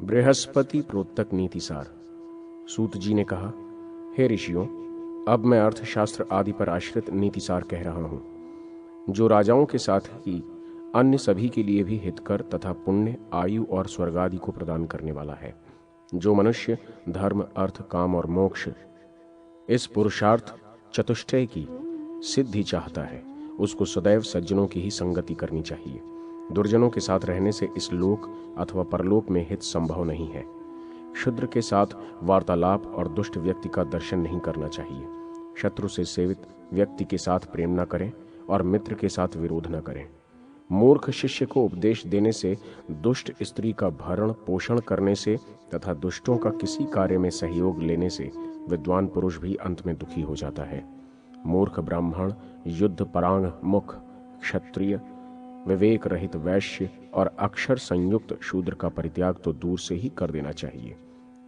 बृहस्पति प्रोक्तक नीतिसार। सूत जी ने कहा, हे ऋषियों, अब मैं अर्थशास्त्र आदि पर आश्रित नीतिसार कह रहा हूं, जो राजाओं के साथ ही अन्य सभी के लिए भी हितकर तथा पुण्य, आयु और स्वर्ग आदि को प्रदान करने वाला है। जो मनुष्य धर्म, अर्थ, काम और मोक्ष, इस पुरुषार्थ चतुष्टय की सिद्धि चाहता है, उसको सदैव सज्जनों की ही संगति करनी चाहिए। दुर्जनों के साथ रहने से इस लोक अथवा परलोक में हित संभव नहीं है। शूद्र के साथ वार्तालाप और दुष्ट व्यक्ति का दर्शन नहीं करना चाहिए। शत्रु से सेवित व्यक्ति के साथ प्रेम न करें और मित्र के साथ विरोध न करें। मूर्ख शिष्य को उपदेश देने से, दुष्ट स्त्री का भरण पोषण करने से तथा दुष्टों का किसी कार्य में सहयोग लेने से विद्वान पुरुष भी अंत में दुखी हो जाता है। मूर्ख ब्राह्मण, युद्ध परांग मुख क्षत्रिय, विवेक रहित वैश्य और अक्षर संयुक्त शूद्र का परित्याग तो दूर से ही कर देना चाहिए।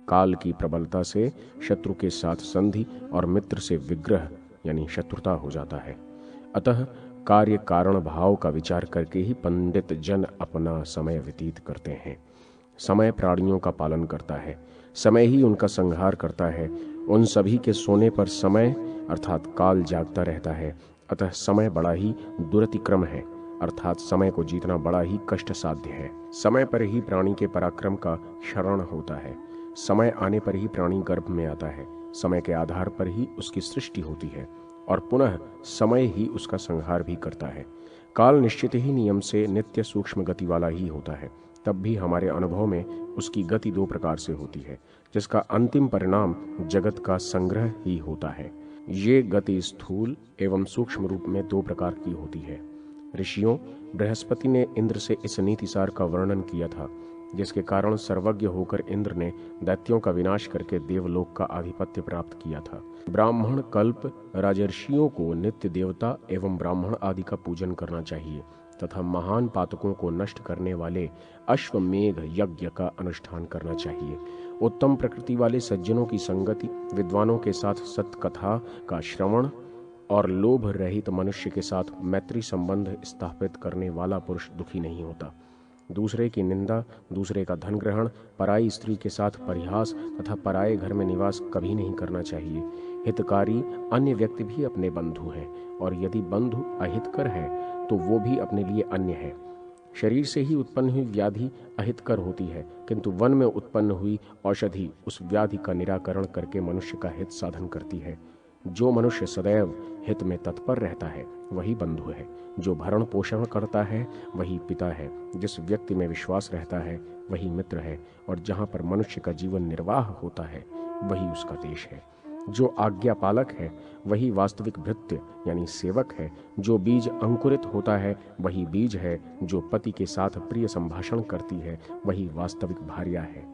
काल की प्रबलता से शत्रु के साथ संधि और मित्र से विग्रह यानी शत्रुता हो जाता है। अतः कार्य कारण भाव का विचार करके ही पंडित जन अपना समय व्यतीत करते हैं। समय प्राणियों का पालन करता है, समय ही उनका संहार करता है। उन सभी के सोने पर समय अर्थात काल जागता रहता है। अतः समय बड़ा ही दुरतिक्रम है, अर्थात समय को जीतना बड़ा ही कष्ट साध्य है। समय पर ही प्राणी के पराक्रम का क्षरण होता है। समय आने पर ही प्राणी गर्भ में आता है। समय के आधार पर ही उसकी सृष्टि होती है और पुनः समय ही उसका संहार भी करता है। काल निश्चित ही नियम से नित्य सूक्ष्म गति वाला ही होता है। तब भी हमारे अनुभव में उसकी गति दो प्रकार से होती है, जिसका अंतिम परिणाम जगत का संग्रह ही होता है। ये गति स्थूल एवं सूक्ष्म रूप में दो प्रकार की होती है। ऋषियों, बृहस्पति ने इंद्र से इस नीतिसार का वर्णन किया था, जिसके कारण सर्वज्ञ होकर इंद्र ने दैत्यों का विनाश करके देवलोक का आधिपत्य प्राप्त किया था। ब्राह्मण कल्प राजर्षियों को नित्य देवता एवं ब्राह्मण आदि का पूजन करना चाहिए तथा महान पातकों को नष्ट करने वाले अश्वमेघ यज्ञ का अनुष्ठान करना चाहिए। उत्तम प्रकृति वाले सज्जनों की संगति, विद्वानों के साथ सत्कथा का श्रवण और लोभ रहित मनुष्य के साथ मैत्री संबंध स्थापित करने वाला पुरुष दुखी नहीं होता। दूसरे की निंदा, दूसरे का धन ग्रहण, पराई स्त्री के साथ परिहास तथा पराये घर में निवास कभी नहीं करना चाहिए। हितकारी अन्य व्यक्ति भी अपने बंधु हैं और यदि बंधु अहितकर है तो वो भी अपने लिए अन्य है। शरीर से ही उत्पन्न हुई व्याधि अहितकर होती है, किंतु वन में उत्पन्न हुई औषधि उस व्याधि का निराकरण करके मनुष्य का हित साधन करती है। जो मनुष्य सदैव हित में तत्पर रहता है वही बंधु है। जो भरण पोषण करता है वही पिता है। जिस व्यक्ति में विश्वास रहता है वही मित्र है और जहाँ पर मनुष्य का जीवन निर्वाह होता है वही उसका देश है। जो आज्ञा पालक है वही वास्तविक भृत्य यानी सेवक है। जो बीज अंकुरित होता है वही बीज है। जो पति के साथ प्रिय संभाषण करती है वही वास्तविक भार्या है।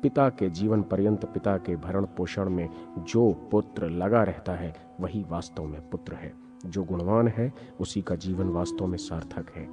पिता के जीवन पर्यंत पिता के भरण पोषण में जो पुत्र लगा रहता है वही वास्तव में पुत्र है। जो गुणवान है उसी का जीवन वास्तव में सार्थक है।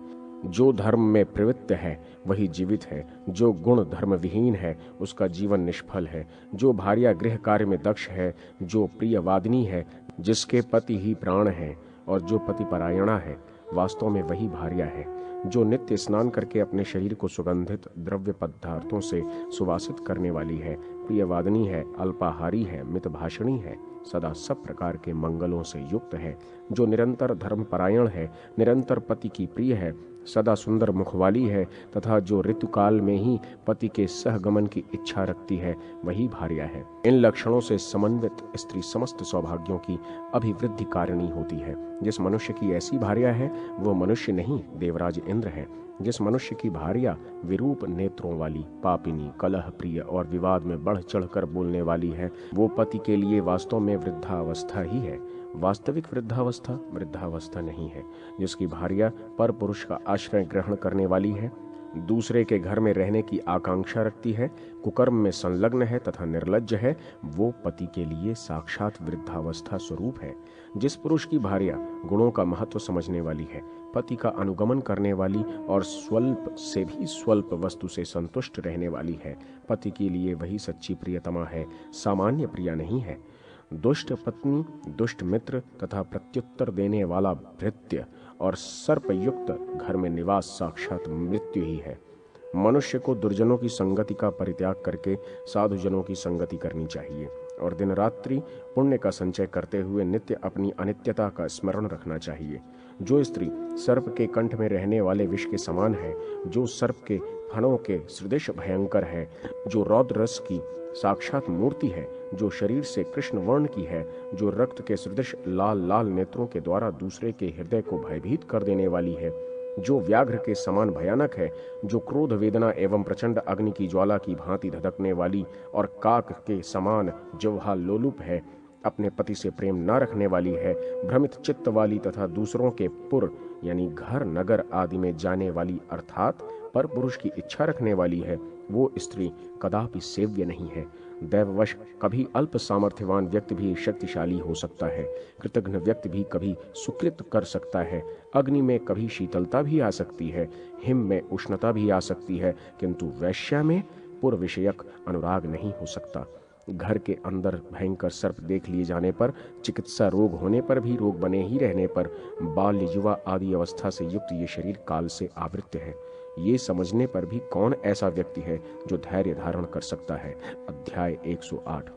जो धर्म में प्रवृत्त है वही जीवित है। जो गुण धर्म विहीन है उसका जीवन निष्फल है। जो भार्या गृह कार्य में दक्ष है, जो प्रियवादिनी है, जिसके पति ही प्राण है और जो पति परायणा है, वास्तव में वही भार्या है। जो नित्य स्नान करके अपने शरीर को सुगंधित द्रव्य पदार्थों से सुवासित करने वाली है, प्रियवादिनी है, अल्पाहारी है, मितभाषणी है, सदा सब प्रकार के मंगलों से युक्त है। जो निरंतर धर्मपरायण है, निरंतर पति की प्रिय है, सदा सुंदर मुख वाली है तथा जो ऋतुकाल में ही पति के सहगमन की इच्छा रखती है वही भार्या है। इन लक्षणों से समन्वित स्त्री समस्त सौभाग्यों की अभिवृद्धि कारिणी होती है। जिस मनुष्य की ऐसी भार्या है वो मनुष्य नहीं, देवराज इंद्र है। जिस मनुष्य की भार्या विरूप नेत्रों वाली, पापिनी, कलह प्रिय और विवाद में बढ़ चढ़कर बोलने वाली है, वो पति के लिए वास्तव में वृद्धावस्था ही है। वास्तविक वृद्धावस्था वृद्धावस्था नहीं है। जिसकी भार्या पर पुरुष का आश्रय ग्रहण करने वाली है, दूसरे के घर में रहने की आकांक्षा रखती है, कुकर्म में संलग्न है तथा निर्लज्ज है, वो पति के लिए साक्षात वृद्धावस्था स्वरूप है। जिस पुरुष की भार्या गुणों का महत्व समझने वाली है, पति का अनुगमन करने वाली और स्वल्प से भी स्वल्प वस्तु से संतुष्ट रहने वाली है, पति के लिए वही सच्ची प्रियतमा है, सामान्य प्रिया नहीं है। दुष्ट पत्नी, दुष्ट मित्र तथा प्रत्युत्तर देने वाला भृत्य और सर्पयुक्त घर में निवास साक्षात मृत्यु ही है। मनुष्य को दुर्जनों की संगति का परित्याग करके साधुजनों की संगति करनी चाहिए और दिन रात्रि पुण्य का संचय करते हुए नित्य अपनी अनित्यता का स्मरण रखना चाहिए। जो स्त्री सर्प के कंठ में रहने वाले विष के समान है, जो सर्प के फणों के सदृश भयंकर है, जो रौद्र रस की साक्षात मूर्ति है, जो शरीर से कृष्ण वर्ण की है, जो रक्त के सदृश लाल लाल नेत्रों के द्वारा दूसरे के हृदय को भयभीत कर देने वाली है, जो व्याघ्र के समान भयानक है, जो क्रोध वेदना एवं प्रचंड अग्नि की ज्वाला की भांति धधकने वाली और काक के समान जिह्वा लोलुप है, अपने पति से प्रेम न रखने वाली है, भ्रमित चित्त वाली तथा दूसरों के पुर यानी घर नगर आदि में जाने वाली अर्थात पर पुरुष की इच्छा रखने वाली है, वो स्त्री कदापि सेव्य नहीं है। दैववश कभी अल्प सामर्थ्यवान व्यक्ति भी शक्तिशाली हो सकता है, कृतघ्न व्यक्ति भी कभी सुकृत कर सकता है, अग्नि में कभी शीतलता भी आ सकती है, हिम में उष्णता भी आ सकती है, किंतु वैश्या में पुर विषयक अनुराग नहीं हो सकता। घर के अंदर भयंकर सर्प देख लिए जाने पर, चिकित्सा रोग होने पर भी, रोग बने ही रहने पर, बाल्य युवा आदि अवस्था से युक्त ये शरीर काल से आवृत्त है, ये समझने पर भी कौन ऐसा व्यक्ति है जो धैर्य धारण कर सकता है। अध्याय 108।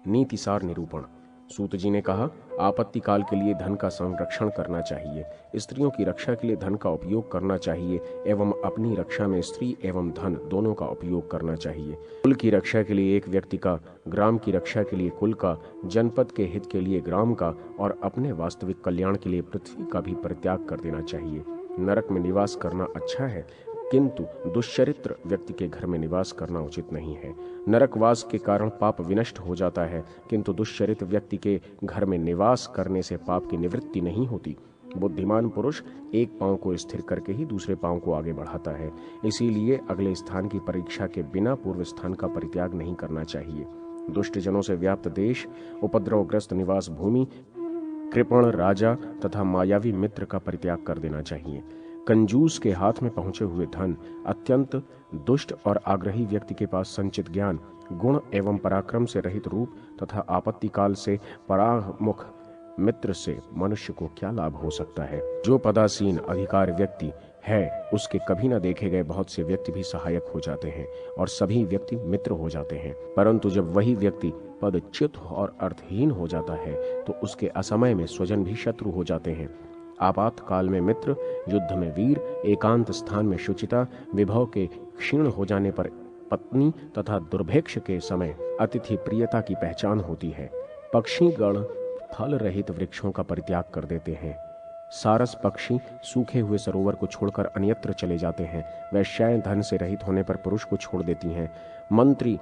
नीतिसार निरूपण। सूत जी ने कहा, आपत्ति काल के लिए धन का संरक्षण करना चाहिए, स्त्रियों की रक्षा के लिए धन का उपयोग करना चाहिए एवं अपनी रक्षा में स्त्री एवं धन दोनों का उपयोग करना चाहिए। कुल की रक्षा के लिए एक व्यक्ति का, ग्राम की रक्षा के लिए कुल का, जनपद के हित के लिए ग्राम का और अपने वास्तविक कल्याण के लिए पृथ्वी का भी परित्याग कर देना चाहिए। नरक में निवास करना अच्छा है, किंतु दुष्चरित्र व्यक्ति के घर में निवास करना उचित नहीं है। नरकवास के कारण पाप विनष्ट हो जाता है, किंतु दुष्चरित्र व्यक्ति के घर में निवास करने से पाप की निवृत्ति नहीं होती। बुद्धिमान पुरुष एक पांव को स्थिर करके ही दूसरे पांव को आगे बढ़ाता है, इसीलिए अगले स्थान की परीक्षा के बिना पूर्व स्थान का परित्याग नहीं करना चाहिए। दुष्ट जनों से व्याप्त देश, उपद्रवग्रस्त निवास भूमि, कृपण राजा तथा मायावी मित्र का परित्याग कर देना चाहिए। कंजूस के हाथ में पहुंचे हुए धन, अत्यंत दुष्ट और आग्रही व्यक्ति के पास संचित ज्ञान, गुण एवं पराक्रम से रहित रूप तथा आपत्ति काल से परामुख मित्र से मनुष्य को क्या लाभ हो सकता है। जो पदासीन अधिकार व्यक्ति है, उसके कभी न देखे गए बहुत से व्यक्ति भी सहायक हो जाते हैं और सभी व्यक्ति मित्र हो जाते हैं, परंतु जब वही व्यक्ति पदच्युत और अर्थहीन हो जाता है तो उसके असमय में स्वजन भी शत्रु हो जाते हैं। आपातकाल में मित्र, युद्ध में वीर, एकांत स्थान में शुचिता, विभव के क्षीण हो जाने पर पत्नी तथा दुर्भिक्ष के समय अतिथि प्रियता की पहचान होती है। पक्षी गण फल रहित वृक्षों का परित्याग कर देते हैं। सारस पक्षी सूखे हुए सरोवर को छोड़कर अन्यत्र चले जाते हैं। वैश्याएं धन से रहित होने पर पुरुष को छोड़ देती हैं। मंत्री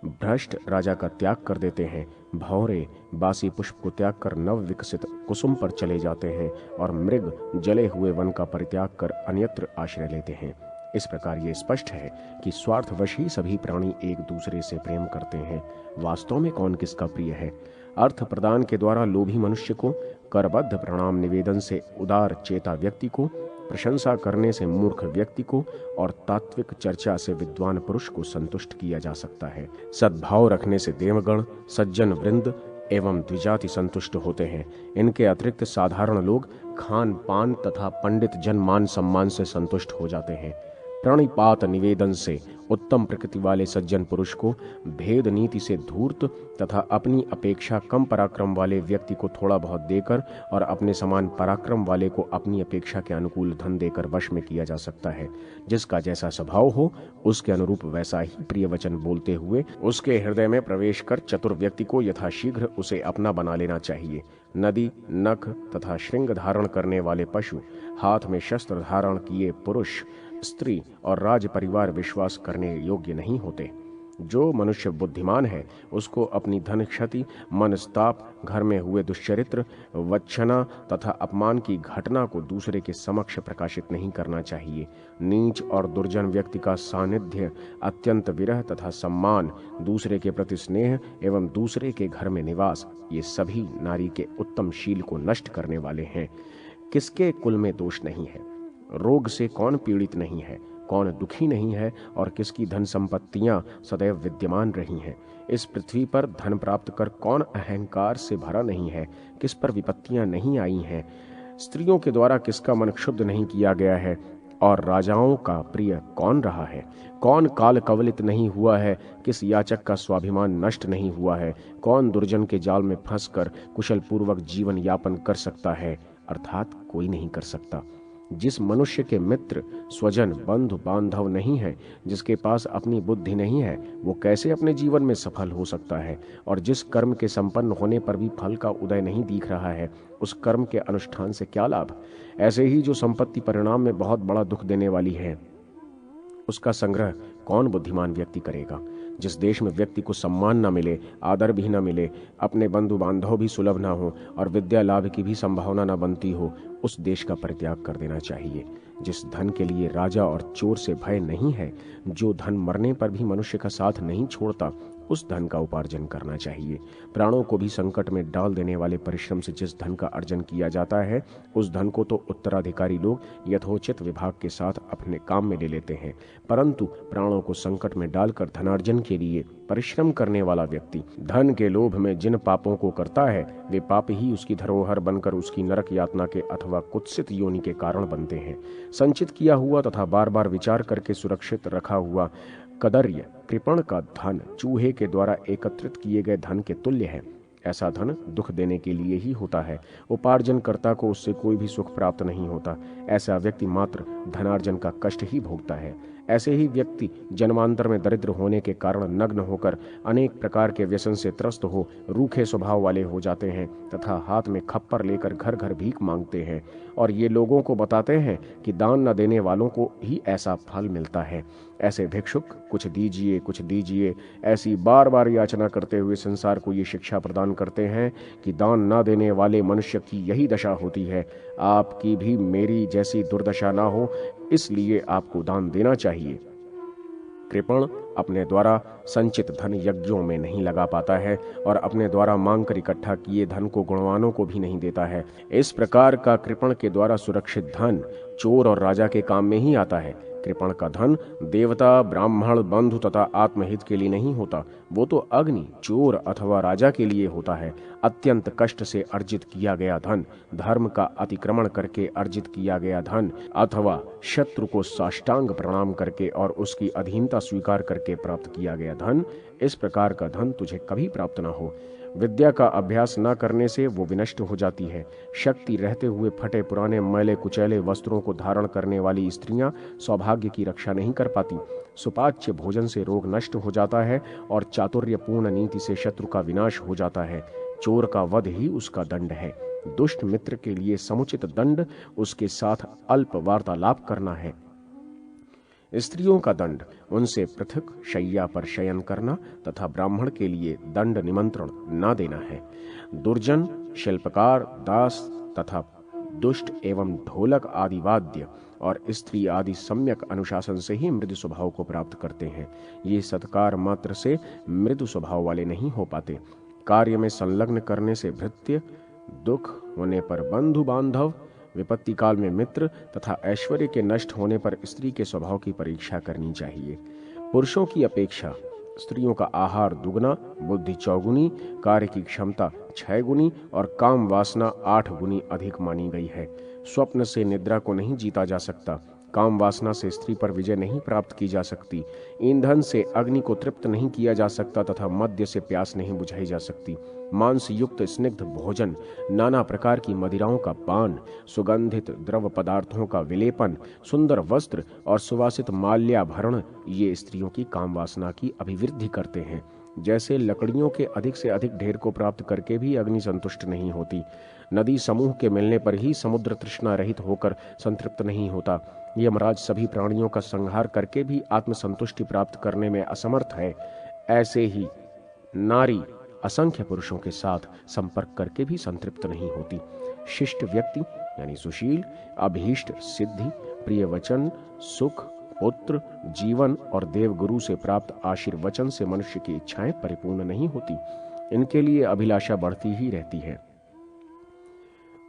भ्रष्ट राजा का त्याग कर देते हैं। भौरे बासी पुष्प को त्याग कर नव विकसित कुसुम पर चले जाते हैं और मृग जले हुए वन का परित्याग कर अन्यत्र आश्रय लेते हैं। इस प्रकार ये स्पष्ट है कि स्वार्थवश ही सभी प्राणी एक दूसरे से प्रेम करते हैं। वास्तव में कौन किसका प्रिय है? अर्थ प्रदान के द्वारा लोभी मनुष्य को, करबद्ध प्रणाम निवेदन से उदार चेता व्यक्ति को, प्रशंसा करने से मूर्ख व्यक्ति को और तात्विक चर्चा से विद्वान पुरुष को संतुष्ट किया जा सकता है। सद्भाव रखने से देवगण, सज्जन वृंद एवं द्विजाति संतुष्ट होते हैं। इनके अतिरिक्त साधारण लोग खान पान तथा पंडित जन मान सम्मान से संतुष्ट हो जाते हैं। प्रणिपात निवेदन से उत्तम प्रकृति वाले सज्जन पुरुष को, भेद नीति से धूर्त तथा अपनी अपेक्षा कम पराक्रम वाले व्यक्ति को थोड़ा बहुत देकर और अपने समान पराक्रम वाले को अपनी अपेक्षा के अनुकूल धन देकर वश में किया जा सकता है। जिसका जैसा स्वभाव हो उसके अनुरूप वैसा ही प्रिय वचन बोलते हुए उसके हृदय में प्रवेश कर चतुर व्यक्ति को यथाशीघ्र उसे अपना बना लेना चाहिए। नदी, नख तथा श्रृंग धारण करने वाले पशु, हाथ में शस्त्र धारण किए पुरुष, स्त्री और राज परिवार विश्वास करने योग्य नहीं होते। जो मनुष्य बुद्धिमान है उसको अपनी धन क्षति, मनस्ताप, घर में हुए दुष्चरित्र, वच्छना तथा अपमान की घटना को दूसरे के समक्ष प्रकाशित नहीं करना चाहिए। नीच और दुर्जन व्यक्ति का सानिध्य, अत्यंत विरह तथा सम्मान, दूसरे के प्रति स्नेह एवं दूसरे के घर में निवास, ये सभी नारी के उत्तम शील को नष्ट करने वाले हैं। किसके कुल में दोष नहीं है? रोग से कौन पीड़ित नहीं है? कौन दुखी नहीं है? और किसकी धन संपत्तियां सदैव विद्यमान रही हैं? इस पृथ्वी पर धन प्राप्त कर कौन अहंकार से भरा नहीं है? किस पर विपत्तियां नहीं आई हैं? स्त्रियों के द्वारा किसका मन क्षुब्ध नहीं किया गया है? और राजाओं का प्रिय कौन रहा है? कौन काल कवलित नहीं हुआ है? किस याचक का स्वाभिमान नष्ट नहीं हुआ है? कौन दुर्जन के जाल में फंसकर कुशल पूर्वक जीवन यापन कर सकता है? अर्थात कोई नहीं कर सकता। जिस मनुष्य के मित्र, स्वजन, बंधु बांधव नहीं है, जिसके पास अपनी बुद्धि नहीं है, वो कैसे अपने जीवन में सफल हो सकता है? और जिस कर्म के संपन्न होने पर भी फल का उदय नहीं दिख रहा है, उस कर्म के अनुष्ठान से क्या लाभ? ऐसे ही जो संपत्ति परिणाम में बहुत बड़ा दुख देने वाली है, उसका संग्रह कौन बुद्धिमान व्यक्ति करेगा? जिस देश में व्यक्ति को सम्मान न मिले, आदर भी न मिले, अपने बंधु बांधव भी सुलभ न हो और विद्या लाभ की भी संभावना न बनती हो, उस देश का परित्याग कर देना चाहिए। जिस धन के लिए राजा और चोर से भय नहीं है, जो धन मरने पर भी मनुष्य का साथ नहीं छोड़ता, उस धन का उपार्जन करना चाहिए। प्राणों को भी संकट में डाल देने वाले परिश्रम से जिस धन का अर्जन किया जाता है, उस धन को तो उत्तराधिकारी लोग यथोचित विभाग के साथ अपने काम में ले लेते हैं, परंतु प्राणों को संकट में डालकर धनार्जन के लिए परिश्रम करने वाला व्यक्ति धन के लोभ में जिन पापों को करता है, वे पाप ही उसकी धरोहर बनकर उसकी नरक यातना के अथवा कुत्सित योनि के कारण बनते हैं। संचित किया हुआ तथा बार बार विचार करके सुरक्षित रखा हुआ कदर्य कृपण का धन चूहे के द्वारा एकत्रित किए गए धन के तुल्य है। ऐसा धन दुख देने के लिए ही होता है। उपार्जनकर्ता को उससे कोई भी सुख प्राप्त नहीं होता। ऐसा व्यक्ति मात्र धनार्जन का कष्ट ही भोगता है। ऐसे ही व्यक्ति जन्मांतर में दरिद्र होने के कारण नग्न होकर अनेक प्रकार के व्यसन से त्रस्त हो रूखे स्वभाव वाले हो जाते हैं तथा हाथ में खप्पर लेकर घर घर भीख मांगते हैं और ये लोगों को बताते हैं कि दान न देने वालों को ही ऐसा फल मिलता है। ऐसे भिक्षुक कुछ दीजिए ऐसी बार बार याचना करते हुए संसार को ये शिक्षा प्रदान करते हैं कि दान न देने वाले मनुष्य की यही दशा होती है। आपकी भी मेरी जैसी दुर्दशा ना हो, इसलिए आपको दान देना चाहिए। कृपण अपने द्वारा संचित धन यज्ञों में नहीं लगा पाता है और अपने द्वारा मांग कर इकट्ठा किए धन को गुणवानों को भी नहीं देता है। इस प्रकार का कृपण के द्वारा सुरक्षित धन चोर और राजा के काम में ही आता है। कृपण का धन देवता, ब्राह्मण, बंधु तथा आत्महित के लिए नहीं होता, वो तो अग्नि, चोर अथवा राजा के लिए होता है। अत्यंत कष्ट से अर्जित किया गया धन, धर्म का अतिक्रमण करके अर्जित किया गया धन अथवा शत्रु को साष्टांग प्रणाम करके और उसकी अधीनता स्वीकार करके प्राप्त किया गया धन, इस प्रकार का धन तुझे कभी प्राप्त न हो। विद्या का अभ्यास न करने से वो विनष्ट हो जाती है। शक्ति रहते हुए फटे पुराने मैले कुचैले वस्त्रों को धारण करने वाली स्त्रियां सौभाग्य की रक्षा नहीं कर पाती। सुपाच्य भोजन से रोग नष्ट हो जाता है और चातुर्यपूर्ण नीति से शत्रु का विनाश हो जाता है। चोर का वध ही उसका दंड है। दुष्ट मित्र के लिए समुचित दंड उसके साथ अल्प वार्तालाप करना है। स्त्रियों का दंड उनसे पृथक शैया पर शयन करना तथा ब्राह्मण के लिए दंड निमंत्रण न देना है। दुर्जन, शिल्पकार, दास तथा दुष्ट एवं ढोलक आदि वाद्य और स्त्री आदि सम्यक अनुशासन से ही मृदु स्वभाव को प्राप्त करते हैं। ये सत्कार मात्र से मृदु स्वभाव वाले नहीं हो पाते। कार्य में संलग्न करने से भृत्य, दुख होने पर बंधु बांधव, विपत्ति काल में मित्र तथा ऐश्वर्य के नष्ट होने पर स्त्री के स्वभाव की परीक्षा करनी चाहिए। पुरुषों की अपेक्षा स्त्रियों का आहार दुगना, बुद्धि 4 गुनी, कार्य की क्षमता 6 गुनी और काम वासना 8 गुनी अधिक मानी गई है। स्वप्न से निद्रा को नहीं जीता जा सकता। काम वासना से स्त्री पर विजय नहीं प्राप्त की जा सकती। ईंधन से अग्नि को तृप्त नहीं किया जा सकता तथा मद्य से प्यास नहीं बुझाई जा सकती। मांस युक्त स्निग्ध भोजन, नाना प्रकार की मदिराओं का पान, सुगंधित द्रव पदार्थों का विलेपन, सुंदर वस्त्र और सुवासित माल्याभरण ये स्त्रियों की काम वासना की अभिवृद्धि करते हैं। जैसे लकड़ियों के अधिक से अधिक ढेर को प्राप्त करके भी अग्नि संतुष्ट नहीं होती, नदी समूह के मिलने पर ही समुद्र तृष्णा रहित होकर संतृप्त नहीं होता, यमराज सभी प्राणियों का संहार करके भी आत्मसंतुष्टि प्राप्त करने में असमर्थ है, ऐसे ही नारी असंख्य पुरुषों के साथ संपर्क करके भी संतृप्त नहीं होती। शिष्ट व्यक्ति यानी सुशील, अभीष्ट सिद्धि, प्रिय वचन, सुख, पुत्र, जीवन और देवगुरु से प्राप्त आशीर्वचन से मनुष्य की इच्छाएं परिपूर्ण नहीं होती। इनके लिए अभिलाषा बढ़ती ही रहती है।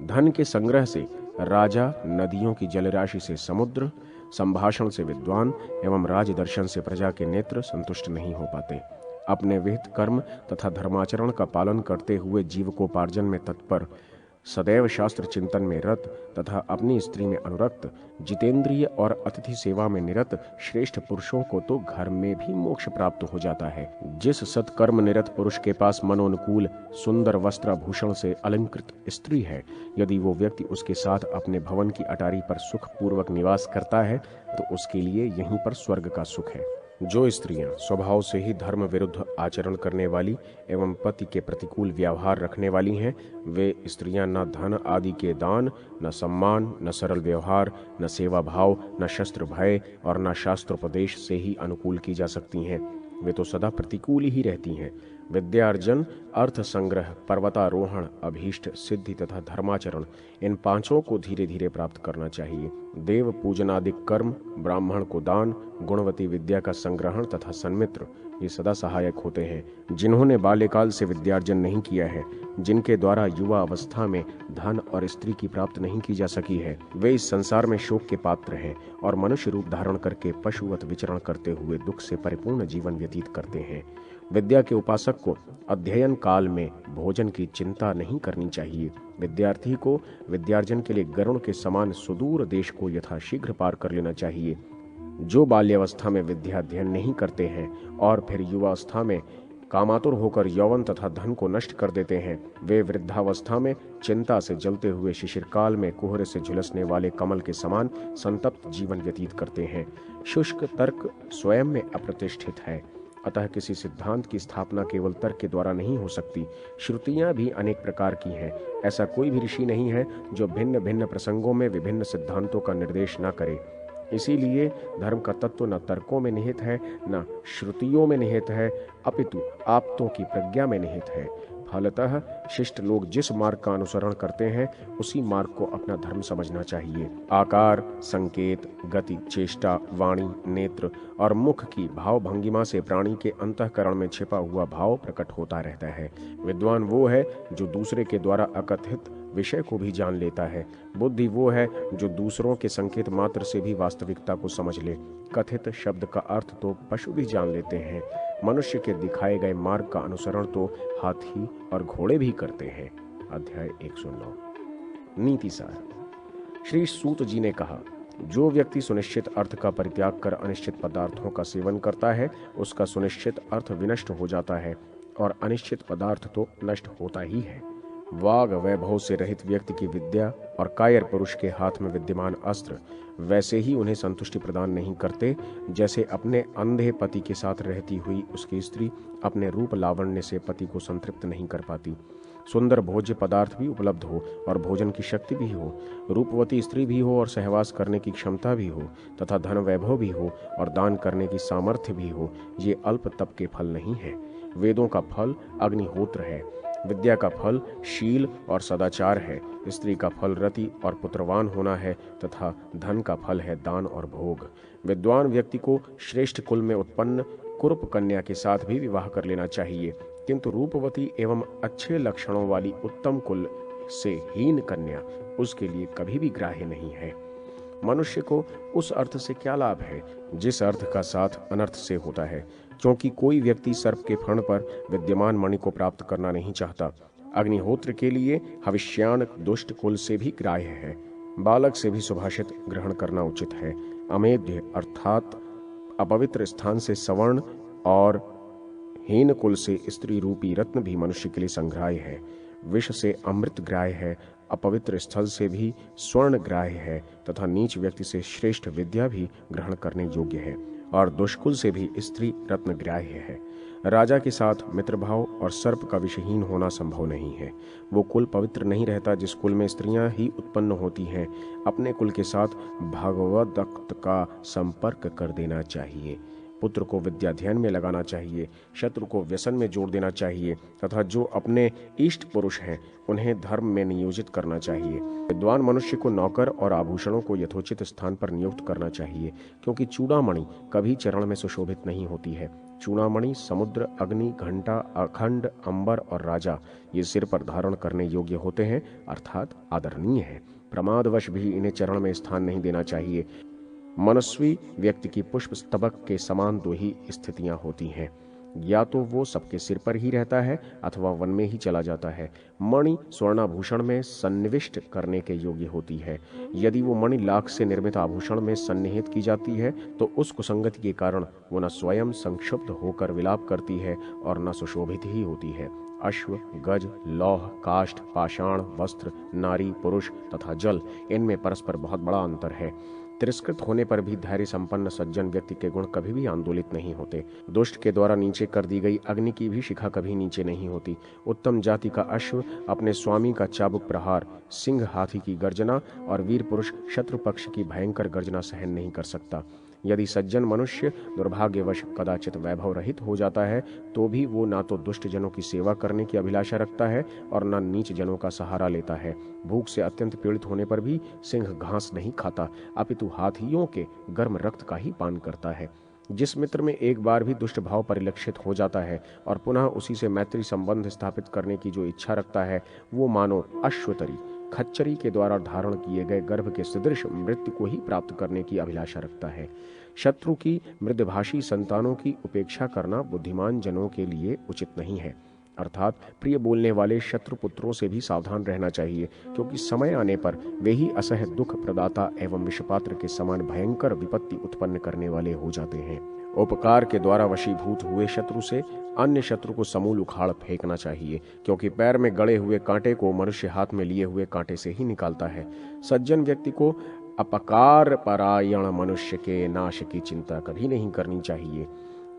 धन के संग्रह से राजा, नदियों की जलराशि से समुद्र, संभाषण से विद्वान एवं राजदर्शन से प्रजा के नेत्र संतुष्ट नहीं हो पाते। अपने विहित कर्म तथा धर्माचरण का पालन करते हुए जीवकोपार्जन में तत्पर सदैव शास्त्र चिंतन में रत तथा अपनी स्त्री में अनुरक्त, जितेंद्रिय और अतिथि सेवा में निरत श्रेष्ठ पुरुषों को तो घर में भी मोक्ष प्राप्त हो जाता है। जिस सत्कर्म निरत पुरुष के पास मनोनुकूल सुंदर वस्त्राभूषण से अलंकृत स्त्री है, यदि वो व्यक्ति उसके साथ अपने भवन की अटारी पर सुख पूर्वक निवास करता है तो उसके लिए यहीं पर स्वर्ग का सुख है। जो स्त्रियां स्वभाव से ही धर्म विरुद्ध आचरण करने वाली एवं पति के प्रतिकूल व्यवहार रखने वाली हैं, वे स्त्रियां न धन आदि के दान, न सम्मान, न सरल व्यवहार, न सेवा भाव, न शस्त्र भय और न शास्त्रोपदेश से ही अनुकूल की जा सकती हैं। वे तो सदा प्रतिकूल ही रहती हैं। विद्यार्जन, अर्थ संग्रह, पर्वतारोहण, अभीष्ट सिद्धि तथा धर्माचरण, इन पांचों को धीरे धीरे प्राप्त करना चाहिए। देव पूजनादिक कर्म, ब्राह्मण को दान, गुणवती विद्या का संग्रहण तथा सन्मित्र, ये सदा सहायक होते हैं। जिन्होंने बाल्यकाल से विद्यार्जन नहीं किया है, जिनके द्वारा युवा अवस्था में धन और स्त्री की प्राप्त नहीं की जा सकी है, वे इस संसार में शोक के पात्र हैं और मनुष्य रूप धारण करके पशुवत विचरण करते हुए दुख से परिपूर्ण जीवन व्यतीत करते हैं। विद्या के उपासक को अध्ययन काल में भोजन की चिंता नहीं करनी चाहिए। विद्यार्थी को विद्यार्जन के लिए गरुड़ के समान सुदूर देश को यथाशीघ्र पार कर लेना चाहिए। जो बाल्यावस्था में विद्याध्ययन नहीं करते हैं और फिर युवावस्था में कामातुर होकर यौवन तथा धन को नष्ट कर देते हैं, वे वृद्धावस्था में चिंता से जलते हुए शिशिरकाल में कोहरे से झुलसने वाले कमल के समान संतप्त जीवन व्यतीत करते हैं। शुष्क तर्क स्वयं में अप्रतिष्ठित है, अतः किसी सिद्धांत की स्थापना केवल तर्क के द्वारा नहीं हो सकती। श्रुतियां भी अनेक प्रकार की हैं। ऐसा कोई भी ऋषि नहीं है जो भिन्न भिन्न प्रसंगों में विभिन्न सिद्धांतों का निर्देश न करे। इसीलिए धर्म का तत्व न तर्कों में निहित है, न श्रुतियों में निहित है, अपितु आप्तों की प्रज्ञा में निहित है। फलतः शिष्ट लोग जिस मार्ग का अनुसरण करते हैं, उसी मार्ग को अपना धर्म समझना चाहिए। आकार, संकेत, गति, चेष्टा, वाणी, नेत्र और मुख की भाव भंगिमा से प्राणी के अंतःकरण में छिपा हुआ भाव प्रकट होता रहता है। विद्वान वो है जो दूसरे के द्वारा अकथित विषय को भी जान लेता है। बुद्धि वो है जो दूसरों के संकेत मात्र से भी वास्तविकता को समझ ले। कथित शब्द का अर्थ तो पशु भी जान लेते हैं। मनुष्य के दिखाए गए मार्ग का अनुसरण तो हाथी और घोड़े भी करते हैं। अध्याय 109। नीति सार। श्री सूत जी ने कहा, जो व्यक्ति सुनिश्चित अर्थ का परित्याग कर अनिश्चित पदार्थों का सेवन करता है, उसका सुनिश्चित अर्थ विनष्ट हो जाता है और अनिश्चित पदार्थ तो नष्ट होता ही है। वाग वैभव से रहित व्यक्ति की विद्या और कायर पुरुष के हाथ में विद्यमान अस्त्र वैसे ही उन्हें संतुष्टि प्रदान नहीं करते, जैसे अपने अंधे पति के साथ रहती हुई उसकी स्त्री अपने रूप लावण्य से पति को संतृप्त नहीं कर पाती। सुंदर भोज्य पदार्थ भी उपलब्ध हो और भोजन की शक्ति भी हो, रूपवती स्त्री भी हो और सहवास करने की क्षमता भी हो, तथा धन वैभव भी हो और दान करने की सामर्थ्य भी हो, ये अल्प तप के फल नहीं है। वेदों का फल अग्निहोत्र है, विद्या का फल शील और सदाचार है, स्त्री का फल रति और पुत्रवान होना है तथा धन का फल है दान और भोग। विद्वान व्यक्ति को श्रेष्ठ कुल में उत्पन्न कुरूप कन्या के साथ भी विवाह कर लेना चाहिए, किंतु रूपवती एवं अच्छे लक्षणों वाली उत्तम कुल से हीन कन्या उसके लिए कभी भी ग्राह्य नहीं है। मनुष्य को उस अर्थ से क्या लाभ है जिस अर्थ का साथ अनर्थ से होता है, क्योंकि कोई व्यक्ति सर्प के फण पर विद्यमान मणि को प्राप्त करना नहीं चाहता। अग्निहोत्र के लिए हविष्यान दुष्ट कुल से भी ग्राह्य है, बालक से भी सुभाषित ग्रहण करना उचित है। अमेध्य अर्थात अपवित्र स्थान से सवर्ण और हीन कुल से स्त्री रूपी रत्न भी मनुष्य के लिए संग्राह्य है। विष से अमृत ग्राह्य है, अपवित्र स्थल से भी स्वर्ण ग्राह्य है तथा नीच व्यक्ति से श्रेष्ठ विद्या भी ग्रहण करने योग्य है और दुष्कुल से भी स्त्री रत्न ग्राह्य है। राजा के साथ मित्रभाव और सर्प का विषहीन होना संभव नहीं है। वो कुल पवित्र नहीं रहता जिस कुल में स्त्रियां ही उत्पन्न होती हैं। अपने कुल के साथ भागवत का संपर्क कर देना चाहिए। पुत्र को विद्याध्ययन में लगाना चाहिए, शत्रु को व्यसन में जोड़ देना चाहिए तथा जो अपने इष्ट पुरुष हैं उन्हें धर्म में नियोजित करना चाहिए। विद्वान मनुष्य को नौकर और आभूषणों को यथोचित स्थान पर नियुक्त करना चाहिए, क्योंकि चूड़ामणि कभी चरण में सुशोभित नहीं होती है। चूड़ामणि समुद्र, अग्नि, घंटा, अखंड, अंबर और राजा ये सिर पर धारण करने योग्य होते हैं, अर्थात आदरणीय है। प्रमादवश भी इन्हें चरण में स्थान नहीं देना चाहिए। मनस्वी व्यक्ति की पुष्प स्तबक के समान दो ही स्थितियां होती हैं, या तो वो सबके सिर पर ही रहता है अथवा वन में ही चला जाता है। मणि स्वर्णाभूषण में सन्निविष्ट करने के योग्य होती है। यदि वो मणि लाख से निर्मित आभूषण में सन्निहित की जाती है तो उस कुसंगति के कारण वो न स्वयं संक्षुब्ध होकर विलाप करती है और न सुशोभित ही होती है। अश्व, गज, लौह, काष्ठ, पाषाण, वस्त्र, नारी, पुरुष तथा जल, इनमें परस्पर बहुत बड़ा अंतर है। तिरस्कृत होने पर भी धैर्य संपन्न सज्जन व्यक्ति के गुण कभी भी आंदोलित नहीं होते। दुष्ट के द्वारा नीचे कर दी गई अग्नि की भी शिखा कभी नीचे नहीं होती। उत्तम जाति का अश्व अपने स्वामी का चाबुक प्रहार, सिंह हाथी की गर्जना और वीर पुरुष शत्रु पक्ष की भयंकर गर्जना सहन नहीं कर सकता। यदि सज्जन मनुष्य दुर्भाग्यवश कदाचित वैभव रहित हो जाता है तो भी वो ना तो दुष्ट जनों की सेवा करने की अभिलाषा रखता है और न नीच जनों का सहारा लेता है। भूख से अत्यंत पीड़ित होने पर भी सिंह घास नहीं खाता, अपितु हाथियों के गर्म रक्त का ही पान करता है। जिस मित्र में एक बार भी दुष्ट भाव परिलक्षित हो जाता है और पुनः उसी से मैत्री संबंध स्थापित करने की जो इच्छा रखता है, वो मानो अश्वतरी खच्चरी के द्वारा धारण किए गए गर्भ के सदृश मृत्यु को ही प्राप्त करने की अभिलाषा रखता है। शत्रु की मृदभाषी संतानों की उपेक्षा करना बुद्धिमान जनों के लिए उचित नहीं है। अर्थात प्रिय बोलने वाले शत्रु पुत्रों से भी सावधान रहना चाहिए, क्योंकि समय आने पर वे ही असह दुख प्रदाता एवं विषपात्र के समान भयंकर विपत्ति उत्पन्न करने वाले हो जाते हैं। उपकार के द्वारा वशीभूत हुए शत्रु से अन्य शत्रु को समूल उखाड़ फेंकना चाहिए, क्योंकि पैर में गड़े हुए कांटे को मनुष्य हाथ में लिए हुए कांटे से ही निकालता है। सज्जन व्यक्ति को अपकार परायण मनुष्य के नाश की चिंता कभी नहीं करनी चाहिए,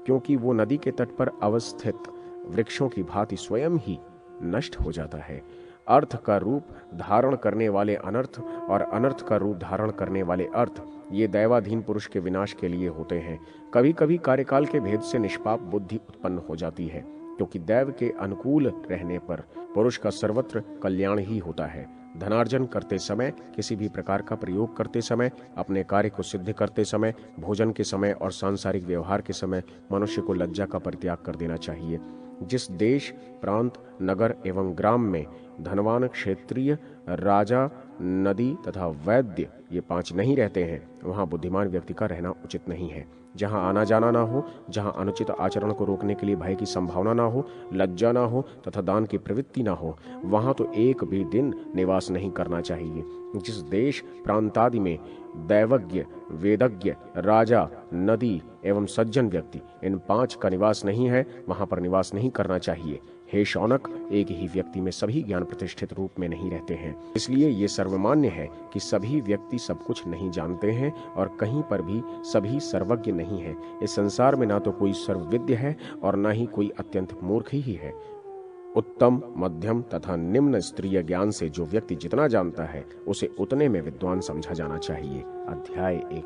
क्योंकि वो नदी के तट पर अवस्थित वृक्षों की भांति स्वयं ही नष्ट हो जाता है। अर्थ का रूप धारण करने वाले अनर्थ और अनर्थ का रूप धारण करने वाले अर्थ, ये दैवाधीन पुरुष के विनाश के लिए होते हैं। कभी कभी कार्यकाल के भेद से निष्पाप बुद्धि उत्पन्न हो जाती है, क्योंकि दैव के अनुकूल रहने पर पुरुष का सर्वत्र कल्याण ही होता है। धनार्जन करते समय, किसी भी प्रकार का प्रयोग करते समय, अपने कार्य को सिद्ध करते समय, भोजन के समय और सांसारिक व्यवहार के समय मनुष्य को लज्जा का परित्याग कर देना चाहिए। जिस देश, प्रांत, नगर एवं ग्राम में धनवान, क्षेत्रीय, राजा, नदी तथा वैद्य ये पांच नहीं रहते हैं, वहां बुद्धिमान व्यक्ति का रहना उचित नहीं है। जहां आना जाना ना हो, जहां अनुचित आचरण को रोकने के लिए भय की संभावना ना हो, लज्जा ना हो तथा दान की प्रवृत्ति ना हो, वहां तो एक भी दिन निवास नहीं करना चाहिए। जिस देश, प्रांतादि में दैवज्ञ, वेदज्ञ, राजा, नदी एवं सज्जन व्यक्ति, इन पांच का निवास नहीं है, वहां पर निवास नहीं करना चाहिए। हे शौनक, एक ही व्यक्ति में सभी ज्ञान प्रतिष्ठित रूप में नहीं रहते हैं। इसलिए ये सर्वमान्य है कि सभी व्यक्ति सब कुछ नहीं जानते हैं और कहीं पर भी सभी सर्वज्ञ नहीं है। इस संसार में ना तो कोई सर्वविद्य है और ना ही कोई अत्यंत मूर्ख ही है। उत्तम, मध्यम तथा निम्न स्तरीय ज्ञान से जो व्यक्ति जितना जानता है, उसे उतने में विद्वान समझा जाना चाहिए। अध्याय 1।